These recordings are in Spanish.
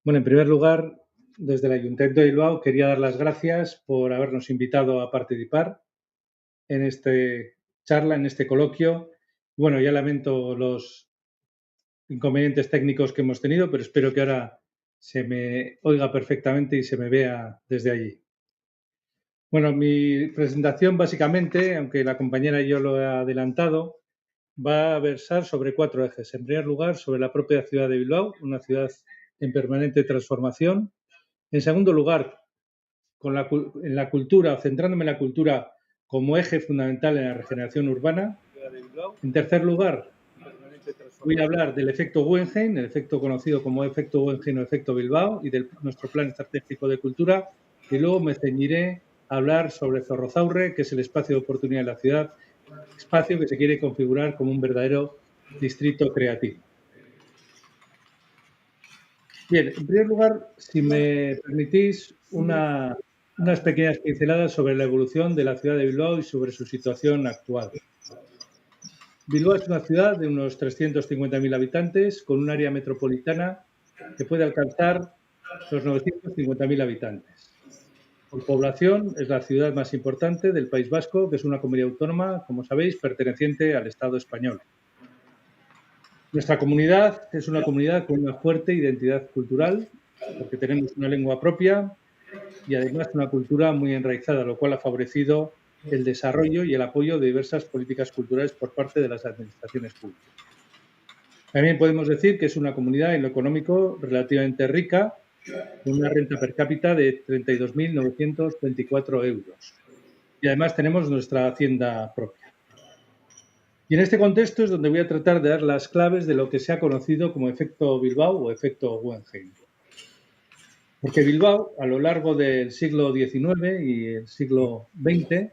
Bueno, en primer lugar, desde el Ayuntamiento de Bilbao quería dar las gracias por habernos invitado a participar en esta charla, en este coloquio. Bueno, ya lamento los inconvenientes técnicos que hemos tenido, pero espero que ahora se me oiga perfectamente y se me vea desde allí. Bueno, mi presentación básicamente, aunque la compañera y yo lo he adelantado, va a versar sobre 4 ejes. En primer lugar, sobre la propia ciudad de Bilbao, una ciudad en permanente transformación. En segundo lugar, en la cultura, centrándome en la cultura como eje fundamental en la regeneración urbana. En tercer lugar, voy a hablar del efecto Guggenheim, el efecto conocido como efecto Guggenheim o efecto Bilbao, y de nuestro plan estratégico de cultura. Y luego me ceñiré a hablar sobre Zorrozaurre, que es el espacio de oportunidad de la ciudad, espacio que se quiere configurar como un verdadero distrito creativo. Bien, en primer lugar, si me permitís, unas pequeñas pinceladas sobre la evolución de la ciudad de Bilbao y sobre su situación actual. Bilbao es una ciudad de unos 350.000 habitantes con un área metropolitana que puede alcanzar los 950.000 habitantes. Por población, es la ciudad más importante del País Vasco, que es una comunidad autónoma, como sabéis, perteneciente al Estado español. Nuestra comunidad es una comunidad con una fuerte identidad cultural, porque tenemos una lengua propia y además una cultura muy enraizada, lo cual ha favorecido el desarrollo y el apoyo de diversas políticas culturales por parte de las administraciones públicas. También podemos decir que es una comunidad en lo económico relativamente rica, con una renta per cápita de 32.924 euros. Y además tenemos nuestra hacienda propia. Y en este contexto es donde voy a tratar de dar las claves de lo que se ha conocido como efecto Bilbao o efecto Guggenheim. Porque Bilbao, a lo largo del siglo XIX y el siglo XX,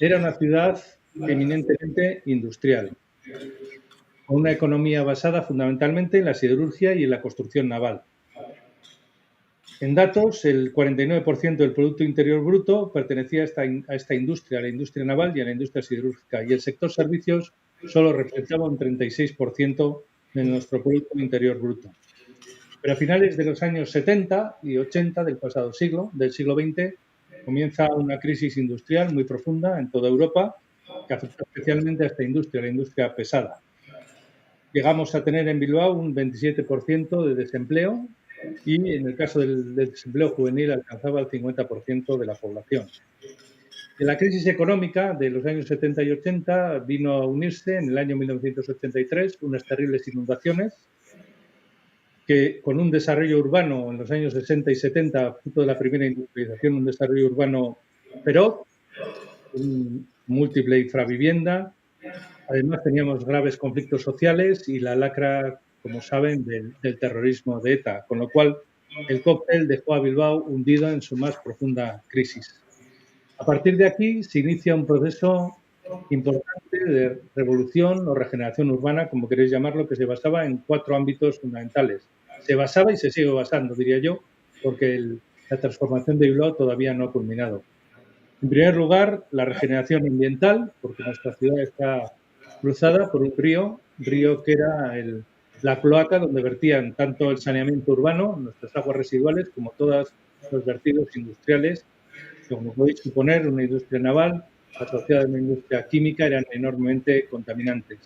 era una ciudad eminentemente industrial, con una economía basada fundamentalmente en la siderurgia y en la construcción naval. En datos, el 49% del Producto Interior Bruto pertenecía a esta industria, a la industria naval y a la industria siderúrgica, y el sector servicios solo representaba un 36% de nuestro Producto Interior Bruto. Pero a finales de los años 70 y 80 del pasado siglo, del siglo XX, comienza una crisis industrial muy profunda en toda Europa que afecta especialmente a esta industria, la industria pesada. Llegamos a tener en Bilbao un 27% de desempleo y en el caso del desempleo juvenil alcanzaba el 50% de la población. En la crisis económica de los años 70 y 80 vino a unirse en el año 1983 unas terribles inundaciones que con un desarrollo urbano en los años 60 y 70, fruto de la primera industrialización, un desarrollo urbano feroz, múltiple infravivienda. Además, teníamos graves conflictos sociales y la lacra, como saben, del terrorismo de ETA, con lo cual el cóctel dejó a Bilbao hundido en su más profunda crisis. A partir de aquí se inicia un proceso importante de revolución o regeneración urbana, como queréis llamarlo, que se basaba en 4 ámbitos fundamentales. Se basaba y se sigue basando, diría yo, porque la transformación de Bilbao todavía no ha culminado. En primer lugar, la regeneración ambiental, porque nuestra ciudad está cruzada por un río que era la cloaca donde vertían tanto el saneamiento urbano, nuestras aguas residuales, como todos los vertidos industriales, que, como podéis suponer, una industria naval asociada a una industria química eran enormemente contaminantes.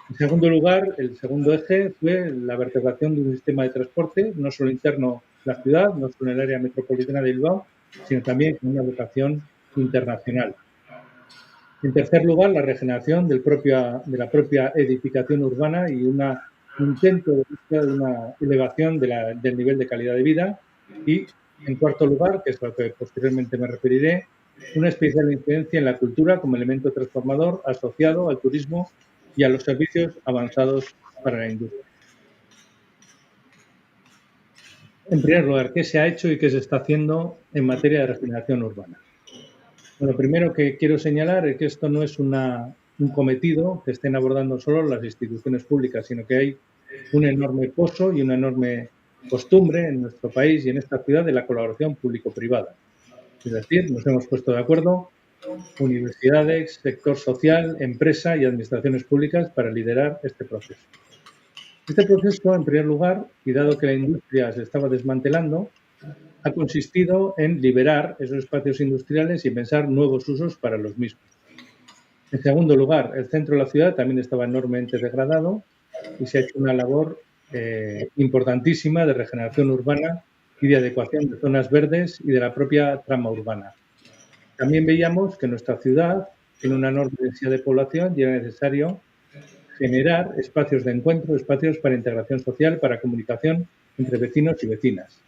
En segundo lugar, el segundo eje fue la vertebración de un sistema de transporte, no solo interno de la ciudad, no solo en el área metropolitana de Bilbao, sino también con una vocación internacional. En tercer lugar, la regeneración de la propia edificación urbana y un intento de búsqueda de una elevación del nivel de calidad de vida. Y, en cuarto lugar, que es a lo que posteriormente me referiré, una especial incidencia en la cultura como elemento transformador asociado al turismo y a los servicios avanzados para la industria. En primer lugar, ¿qué se ha hecho y qué se está haciendo en materia de regeneración urbana? Bueno, lo primero que quiero señalar es que esto no es un cometido que estén abordando solo las instituciones públicas, sino que hay un enorme pozo y una enorme costumbre en nuestro país y en esta ciudad de la colaboración público-privada. Es decir, nos hemos puesto de acuerdo universidades, sector social, empresa y administraciones públicas para liderar este proceso. Este proceso, en primer lugar, y dado que la industria se estaba desmantelando, ha consistido en liberar esos espacios industriales y pensar nuevos usos para los mismos. En segundo lugar, el centro de la ciudad también estaba enormemente degradado y se ha hecho una labor importantísima de regeneración urbana y de adecuación de zonas verdes y de la propia trama urbana. También veíamos que nuestra ciudad tiene una enorme densidad de población y era necesario generar espacios de encuentro, espacios para integración social, para comunicación entre vecinos y vecinas.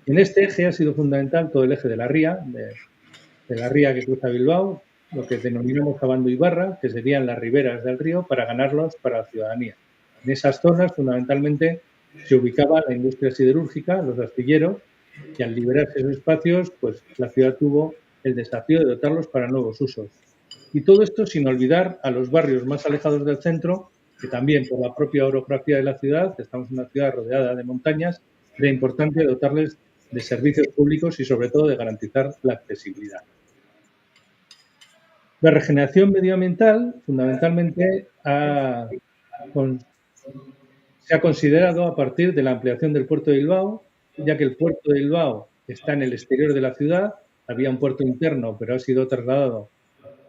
En este eje ha sido fundamental todo el eje de la ría, de la ría que cruza Bilbao, lo que denominamos Abando y Barra, que serían las riberas del río, para ganarlos para la ciudadanía. En esas zonas, fundamentalmente, se ubicaba la industria siderúrgica, los astilleros, y al liberarse esos espacios, pues la ciudad tuvo el desafío de dotarlos para nuevos usos. Y todo esto sin olvidar a los barrios más alejados del centro, que también por la propia orografía de la ciudad, que estamos en una ciudad rodeada de montañas, era importante dotarles de servicios públicos y sobre todo de garantizar la accesibilidad. La regeneración medioambiental, fundamentalmente, se ha considerado a partir de la ampliación del puerto de Bilbao, ya que el puerto de Bilbao está en el exterior de la ciudad, había un puerto interno, pero ha sido trasladado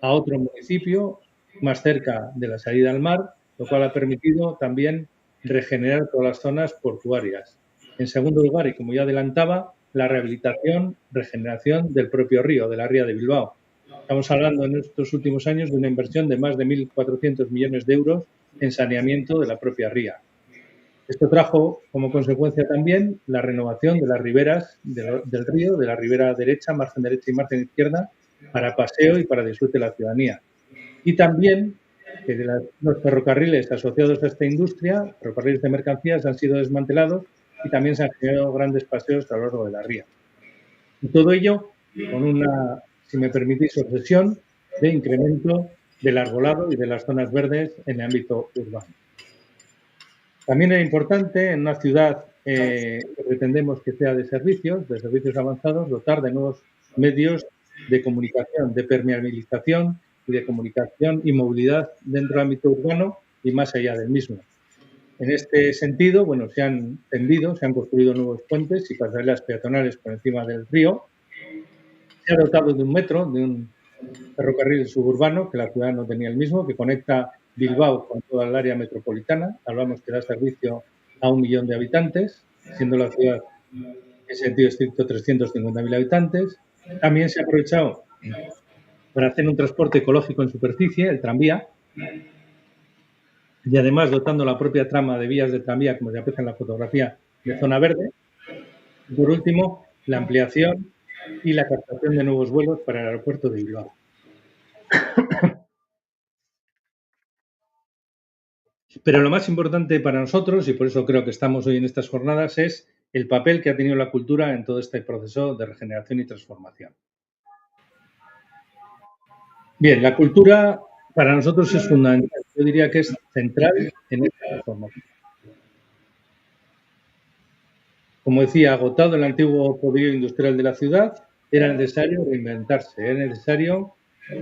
a otro municipio más cerca de la salida al mar, lo cual ha permitido también regenerar todas las zonas portuarias. En segundo lugar, y como ya adelantaba, la rehabilitación, regeneración del propio río, de la ría de Bilbao. Estamos hablando en estos últimos años de una inversión de más de 1.400 millones de euros en saneamiento de la propia ría. Esto trajo como consecuencia también la renovación de las riberas del río, de la ribera derecha, margen derecha y margen izquierda, para paseo y para disfrute de la ciudadanía. Y también que los ferrocarriles asociados a esta industria, ferrocarriles de mercancías, han sido desmantelados y también se han generado grandes paseos a lo largo de la ría. Y todo ello con una, si me permitís, obsesión de incremento del arbolado y de las zonas verdes en el ámbito urbano. También es importante en una ciudad que pretendemos que sea de servicios avanzados, dotar de nuevos medios de comunicación, de permeabilización y de comunicación y movilidad dentro del ámbito urbano y más allá del mismo. En este sentido, bueno, se han tendido, se han construido nuevos puentes y pasarelas peatonales por encima del río. Se ha dotado de un metro, de un ferrocarril suburbano, que la ciudad no tenía el mismo, que conecta Bilbao con toda el área metropolitana. Hablamos que da servicio a 1 millón de habitantes, siendo la ciudad, en sentido estricto, 350.000 habitantes. También se ha aprovechado para hacer un transporte ecológico en superficie, el tranvía, y además dotando la propia trama de vías de tranvía, como se aprecia en la fotografía, de zona verde. Y por último, la ampliación y la captación de nuevos vuelos para el aeropuerto de Bilbao. Pero lo más importante para nosotros, y por eso creo que estamos hoy en estas jornadas, es el papel que ha tenido la cultura en todo este proceso de regeneración y transformación. Bien, la cultura para nosotros es fundamental. Yo diría que es central en esta transformación. Como decía, agotado el antiguo poderío industrial de la ciudad, era necesario reinventarse, era necesario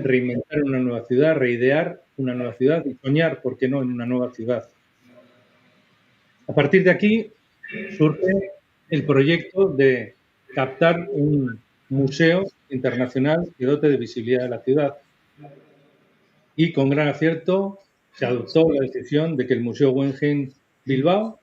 reinventar una nueva ciudad, reidear una nueva ciudad y soñar, ¿por qué no?, en una nueva ciudad. A partir de aquí surge el proyecto de captar un museo internacional que dote de visibilidad de la ciudad. Y con gran acierto se adoptó la decisión de que el Museo Guggenheim Bilbao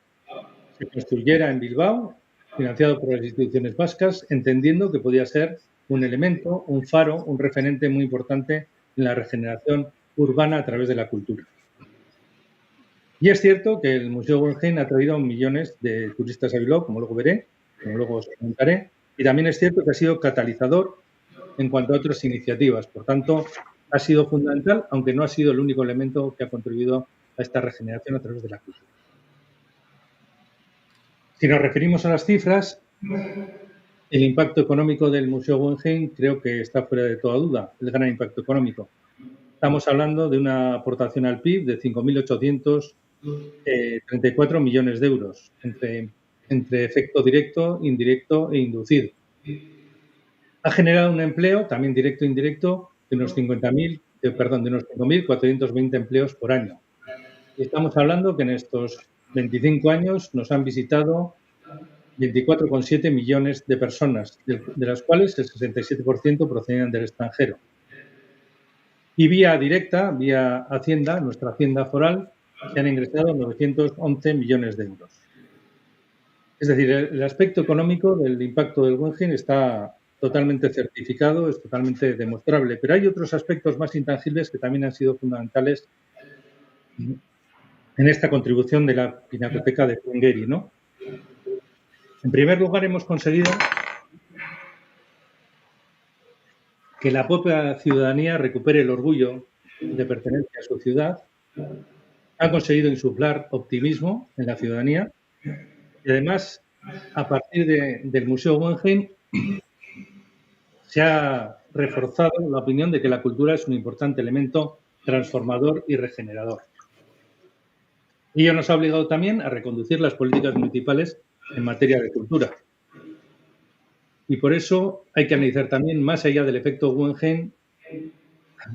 se construyera en Bilbao, financiado por las instituciones vascas, entendiendo que podía ser un elemento, un faro, un referente muy importante en la regeneración urbana a través de la cultura. Y es cierto que el Museo Guggenheim ha traído millones de turistas a Bilbao, como luego veré, como luego os comentaré, y también es cierto que ha sido catalizador en cuanto a otras iniciativas. Por tanto, ha sido fundamental, aunque no ha sido el único elemento que ha contribuido a esta regeneración a través de la cultura. Si nos referimos a las cifras, el impacto económico del Museo Guggenheim creo que está fuera de toda duda, el gran impacto económico. Estamos hablando de una aportación al PIB de 5.834 millones de euros, entre efecto directo, indirecto e inducido. Ha generado un empleo, también directo e indirecto, de unos 5.420 empleos por año. Y estamos hablando que en estos 25 años nos han visitado 24,7 millones de personas, de las cuales el 67% procedían del extranjero. Y vía directa, vía Hacienda, nuestra Hacienda foral, se han ingresado 911 millones de euros. Es decir, el aspecto económico del impacto del Guggenheim está totalmente certificado, es totalmente demostrable, pero hay otros aspectos más intangibles que también han sido fundamentales en esta contribución de la Pinacoteca de Pengueri, ¿no? En primer lugar, hemos conseguido que la propia ciudadanía recupere el orgullo de pertenencia a su ciudad, ha conseguido insuflar optimismo en la ciudadanía y además, a partir del Museo Guggenheim, se ha reforzado la opinión de que la cultura es un importante elemento transformador y regenerador. Y ello nos ha obligado también a reconducir las políticas municipales en materia de cultura. Y por eso hay que analizar también, más allá del efecto Guggenheim,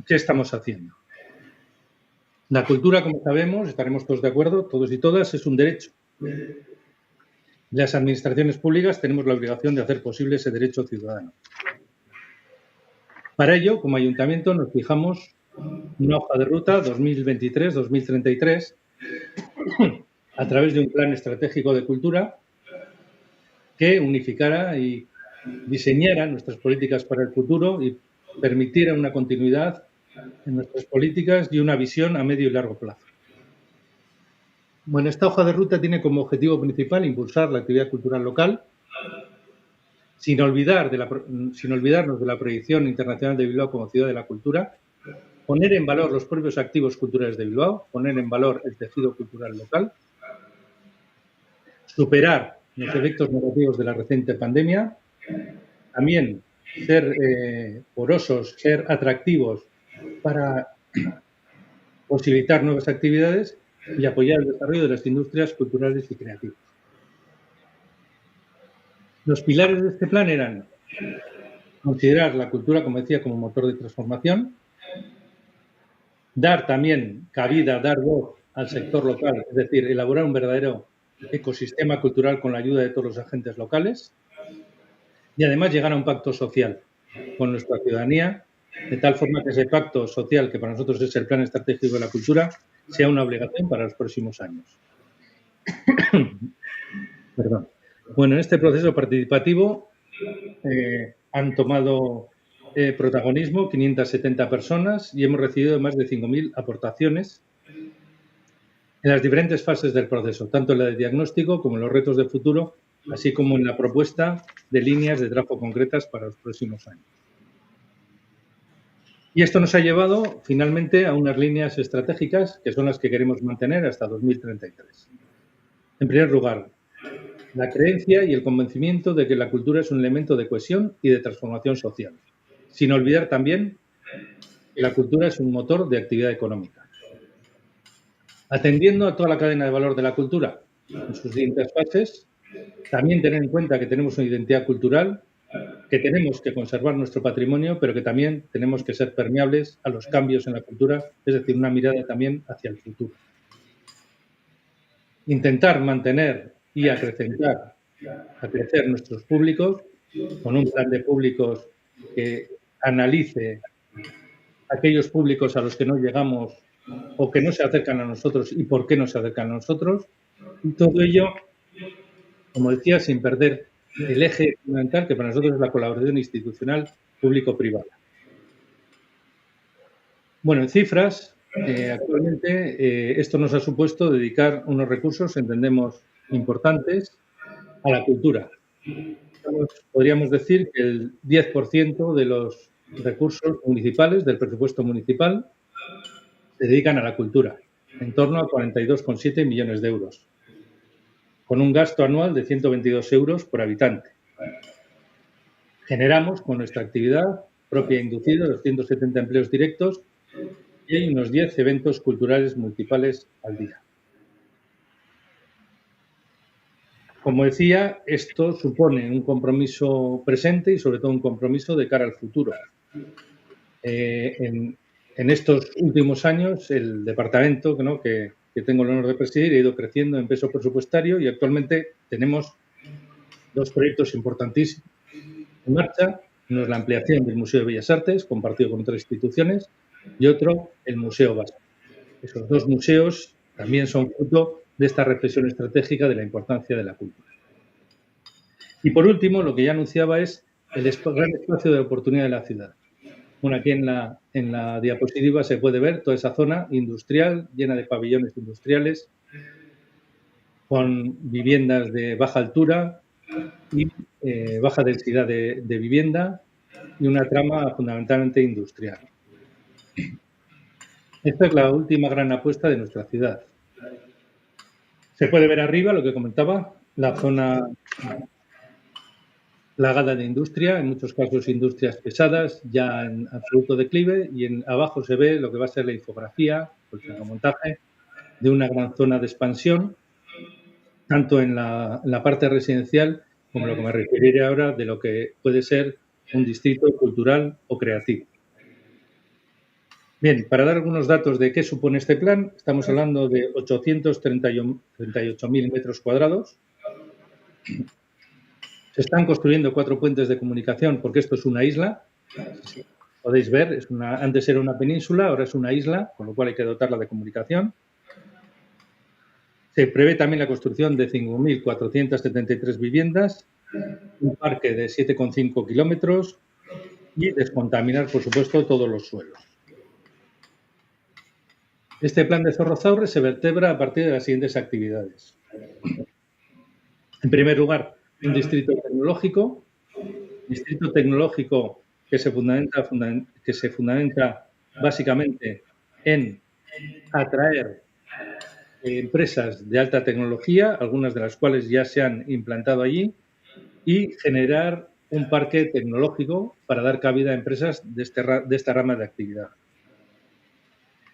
qué estamos haciendo. La cultura, como sabemos, estaremos todos de acuerdo, todos y todas, es un derecho. Las administraciones públicas tenemos la obligación de hacer posible ese derecho ciudadano. Para ello, como ayuntamiento, nos fijamos una hoja de ruta 2023-2033 a través de un plan estratégico de cultura que unificara y diseñara nuestras políticas para el futuro y permitiera una continuidad en nuestras políticas y una visión a medio y largo plazo. Bueno, esta hoja de ruta tiene como objetivo principal impulsar la actividad cultural local, sin olvidarnos de la proyección internacional de Bilbao como ciudad de la cultura, poner en valor los propios activos culturales de Bilbao, poner en valor el tejido cultural local, superar los efectos negativos de la reciente pandemia, también ser porosos, ser atractivos para posibilitar nuevas actividades y apoyar el desarrollo de las industrias culturales y creativas. Los pilares de este plan eran considerar la cultura, como decía, como motor de transformación, dar también cabida, dar voz al sector local, es decir, elaborar un verdadero ecosistema cultural con la ayuda de todos los agentes locales y además llegar a un pacto social con nuestra ciudadanía, de tal forma que ese pacto social, que para nosotros es el Plan Estratégico de la Cultura, sea una obligación para los próximos años. Perdón. Bueno, en este proceso participativo han tomado protagonismo 570 personas y hemos recibido más de 5.000 aportaciones en las diferentes fases del proceso, tanto en la de diagnóstico como en los retos de futuro, así como en la propuesta de líneas de trabajo concretas para los próximos años. Y esto nos ha llevado finalmente a unas líneas estratégicas que son las que queremos mantener hasta 2033. En primer lugar, la creencia y el convencimiento de que la cultura es un elemento de cohesión y de transformación social, sin olvidar también que la cultura es un motor de actividad económica. Atendiendo a toda la cadena de valor de la cultura en sus distintas fases, también tener en cuenta que tenemos una identidad cultural, que tenemos que conservar nuestro patrimonio, pero que también tenemos que ser permeables a los cambios en la cultura, es decir, una mirada también hacia el futuro. Intentar mantener y acrecentar, crecer nuestros públicos con un plan de públicos que analice aquellos públicos a los que no llegamos o que no se acercan a nosotros y por qué no se acercan a nosotros. Y todo ello, como decía, sin perder el eje fundamental que para nosotros es la colaboración institucional público-privada. Bueno, en cifras, actualmente esto nos ha supuesto dedicar unos recursos, entendemos, importantes a la cultura. Podríamos decir que el 10% de los recursos municipales, del presupuesto municipal, se dedican a la cultura, en torno a 42,7 millones de euros, con un gasto anual de 122 euros por habitante. Generamos con nuestra actividad propia e inducida 270 empleos directos y hay unos 10 eventos culturales municipales al día. Como decía, esto supone un compromiso presente y sobre todo un compromiso de cara al futuro. En estos últimos años, el departamento, ¿no?, que que tengo el honor de presidir, ha ido creciendo en peso presupuestario y actualmente tenemos dos proyectos importantísimos en marcha. Uno es la ampliación del Museo de Bellas Artes, compartido con otras instituciones, y otro, el Museo Vasco. Esos dos museos también son fruto de esta reflexión estratégica de la importancia de la cultura. Y por último, lo que ya anunciaba es el gran espacio de oportunidad de la ciudad. Bueno, aquí en la diapositiva se puede ver toda esa zona industrial llena de pabellones industriales con viviendas de baja altura y baja densidad de vivienda y una trama fundamentalmente industrial. Esta es la última gran apuesta de nuestra ciudad. Se puede ver arriba lo que comentaba, la zona plagada de industria, en muchos casos industrias pesadas, ya en absoluto declive, y abajo se ve lo que va a ser la infografía, el fotomontaje, de una gran zona de expansión, tanto en la parte residencial como lo que me referiré ahora de lo que puede ser un distrito cultural o creativo. Bien, para dar algunos datos de qué supone este plan, estamos hablando de 838.000 metros cuadrados. Se están construyendo 4 puentes de comunicación porque esto es una isla. Podéis ver, antes era una península, ahora es una isla, con lo cual hay que dotarla de comunicación. Se prevé también la construcción de 5.473 viviendas, un parque de 7,5 kilómetros y descontaminar, por supuesto, todos los suelos. Este plan de Zorrozaurre se vertebra a partir de las siguientes actividades. En primer lugar, un distrito tecnológico que se fundamenta básicamente en atraer empresas de alta tecnología, algunas de las cuales ya se han implantado allí, y generar un parque tecnológico para dar cabida a empresas de esta rama de actividad.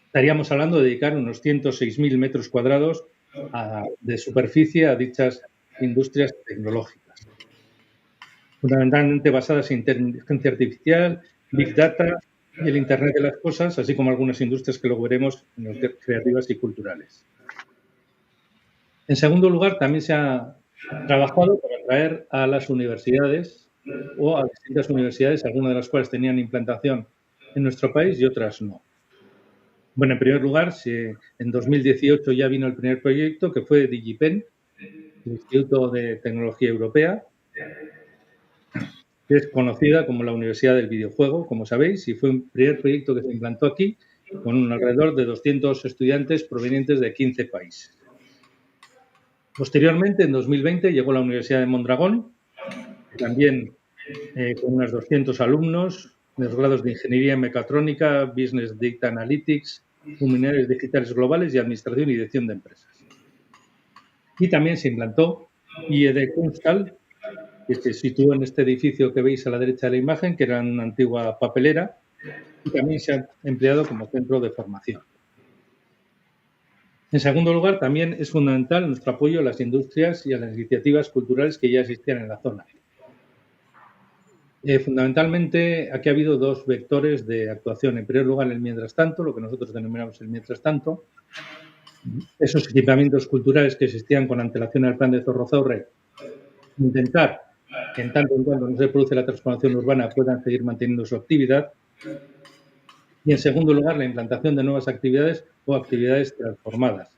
Estaríamos hablando de dedicar unos 106.000 metros cuadrados de superficie a dichas industrias tecnológicas, fundamentalmente basadas en inteligencia artificial, Big Data y el Internet de las cosas, así como algunas industrias que luego veremos creativas y culturales. En segundo lugar, también se ha trabajado para atraer a las universidades o a distintas universidades, algunas de las cuales tenían implantación en nuestro país y otras no. Bueno, en primer lugar, en 2018 ya vino el primer proyecto, que fue DigiPen, el Instituto de Tecnología Europea, que es conocida como la Universidad del Videojuego, como sabéis, y fue un primer proyecto que se implantó aquí con alrededor de 200 estudiantes provenientes de 15 países. Posteriormente, en 2020, llegó la Universidad de Mondragón, también con unos 200 alumnos de los grados de Ingeniería Mecatrónica, Business Data Analytics, Humanidades Digitales Globales y Administración y Dirección de Empresas. Y también se implantó IED Kunsthal, que se sitúa en este edificio que veis a la derecha de la imagen, que era una antigua papelera, y también se ha empleado como centro de formación. En segundo lugar, también es fundamental nuestro apoyo a las industrias y a las iniciativas culturales que ya existían en la zona. Fundamentalmente, aquí ha habido dos vectores de actuación. En primer lugar, el mientras tanto, lo que nosotros denominamos el mientras tanto. Esos equipamientos culturales que existían con antelación al plan de Zorrozaurre, intentar que en tanto en cuanto no se produce la transformación urbana puedan seguir manteniendo su actividad. Y en segundo lugar, la implantación de nuevas actividades o actividades transformadas.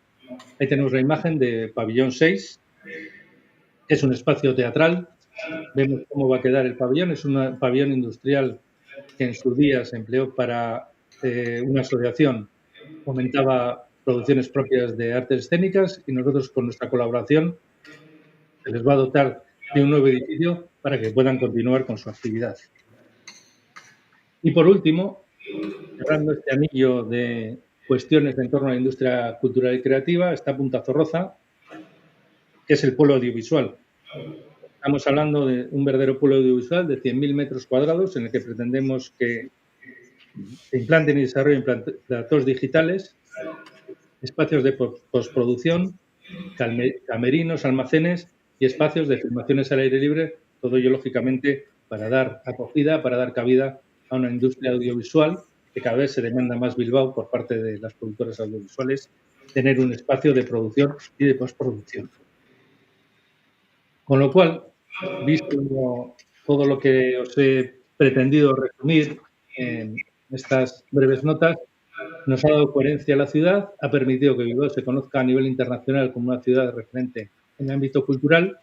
Ahí tenemos la imagen de Pabellón 6, que es un espacio teatral. Vemos cómo va a quedar el pabellón. Es un pabellón industrial que en su día se empleó para una asociación, fomentaba producciones propias de artes escénicas y nosotros con nuestra colaboración se les va a dotar de un nuevo edificio para que puedan continuar con su actividad. Y por último, cerrando este anillo de cuestiones en torno a la industria cultural y creativa, está Punta Zorroza, que es el polo audiovisual. Estamos hablando de un verdadero polo audiovisual de 100.000 metros cuadrados en el que pretendemos que se implanten y desarrollen platos digitales, espacios de postproducción, camerinos, almacenes y espacios de filmaciones al aire libre, todo ello, lógicamente, para dar acogida, para dar cabida a una industria audiovisual que cada vez se demanda más Bilbao por parte de las productoras audiovisuales tener un espacio de producción y de postproducción. Con lo cual, visto todo lo que os he pretendido resumir en estas breves notas, nos ha dado coherencia a la ciudad, ha permitido que Bilbao se conozca a nivel internacional como una ciudad referente en el ámbito cultural,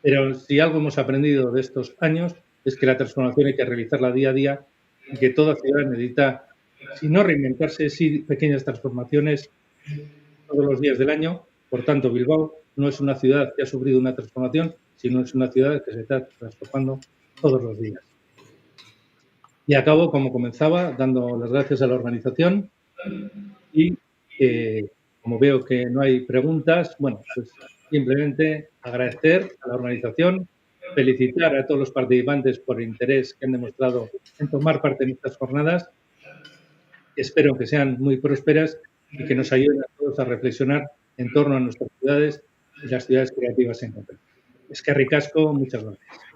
pero si algo hemos aprendido de estos años es que la transformación hay que realizarla día a día y que toda ciudad necesita, si no reinventarse, sí pequeñas transformaciones todos los días del año. Por tanto, Bilbao no es una ciudad que ha sufrido una transformación, sino es una ciudad que se está transformando todos los días. Y acabo, como comenzaba, dando las gracias a la organización y, como veo que no hay preguntas, bueno, pues simplemente agradecer a la organización, felicitar a todos los participantes por el interés que han demostrado en tomar parte en estas jornadas. Espero que sean muy prósperas y que nos ayuden a todos a reflexionar en torno a nuestras ciudades y las ciudades creativas en concreto. Eskerrik asko, muchas gracias.